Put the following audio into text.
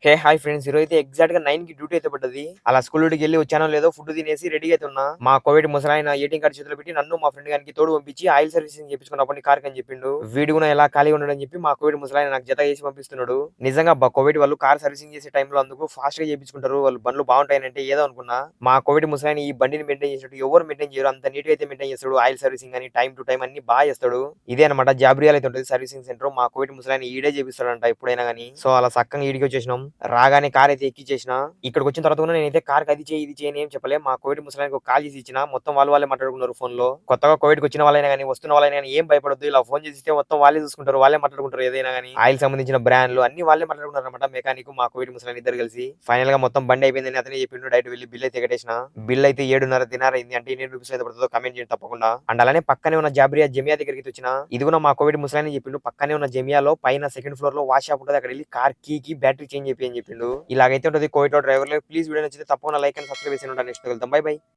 Hi friends, ఈరోజు అయితే exact గా 9 కి డ్యూటీ అయితే పడ్డది. అలా స్కూల్ డ్యూటీకి వెళ్ళి వచ్చానో లేదో ఫుడ్ తినేసి రెడీ అయితే ఉన్నా. మా కోవిడ్ ముసలాయన ఏటీఎం కార్డు చేతిలో పెట్టి నన్ను మా ఫ్రెండ్ గానికి తోడు పంపించి ఆయిల్ సర్వీసింగ్ చేపించుకున్నప్పటి కార్ అని చెప్పిండు. వీడు కూడా ఎలా ఖాళీ ఉండడని చెప్పి మా కోవిడ్ ముసలాయన నాకు జత చేసి పంపిస్తున్నాడు. నిజంగా కోవిడ్ వాళ్ళు కార్ సర్వీసింగ్ చేసే టైంలో అందుకు ఫాస్ట్ గా చేపించుకుంటారు. వాళ్ళు బండ్లు బాగుంటాయనంటే ఏదో అనుకున్నా. మా కోవిడ్ ముసలాయన ఈ బండిని మెయింటైన్ చేసినట్టు ఎవరు మెయింటైన్ చేయరు. అంత నీట్ గా అయితే మెయింటైన్ చేస్తాడు. ఆయిల్ సర్వీసింగ్ అని టైం టు టైం అన్ని బాగా చేస్తాడు. ఇదే అనమాట జాబ్రియాల్ అయితే ఉంటుంది సర్వీసింగ్ సెంటర్. మా కోవిడ్ ముసలాయన ఈడే చేపిస్తాడంట ఎప్పుడైనా గానీ. సో అలా చక్కగా ఈడికి వచ్చేసినాం. రాగానే కార్ అయితే ఎక్కిచ్చేసిన. ఇక్కడికి వచ్చిన తర్వాత కూడా నేనైతే కార్ అది చేయి ఇది చేయని ఏం చెప్పలే. మా కోవిడ్ ముసలానికి ఒక కాల్ చేసి ఇచ్చిన. మొత్తం వాళ్ళే మాట్లాడుకున్నారు ఫోన్ లో. కొత్తగా కోవిడ్ వచ్చిన వాళ్ళైనా కానీ వస్తున్న వాళ్ళైనా కానీ ఏం భయపడద్దు. ఇలా ఫోన్ చేసి ఇస్తే మొత్తం వాళ్ళే చూసుకుంటారు. వాళ్ళే మాట్లాడుకుంటారు. ఏదైనా కానీ ఆయిల్ సంబంధించిన బ్రాండ్లు అన్ని వాళ్ళే మాట్లాడుకున్నారు అనమాట. మెకానిక్ మా కోవిడ్ ముసలాని ఇద్దరు కలిసి ఫైనల్ గా మొత్తం బండి అయిపోయిందని అతనే చెప్పిండు. డైరెక్ట్ వెళ్ళి బిల్ అయితే కట్టేసిన. బిల్ అయితే 7:30 దినార్ అయింది. అంటే ఎన్ని రూపీస్ అయితే పడుతుందో కమెంట్ చేయండి తప్పకుండా. అండ్ అలానే పక్కనే ఉన్న జాబ్రియా జమియా దగ్గరికి వచ్చిన. ఇది కూడా మా కోవిడ్ ముసలాని చెప్పిండు. పక్కనే ఉన్న జమియాలో పైన సెకండ్ ఫ్లోర్ లో వాష్ షాప్ ఉంటుంది. అక్కడ వెళ్ళి కార్ కి బ్యాటరీ చేంజ్ చెప్పి అని చెప్పిండు. ఇలాగైతే ఉంటుంది కోవిడ్ డ్రైవర్. ప్లీజ్ వీడియో నచ్చితే తప్పకుండా లైక్ అండ్ సబ్స్క్రైబ్ చేసి ఉంటాను. నెక్స్ట్ వెళ్తాం. By by.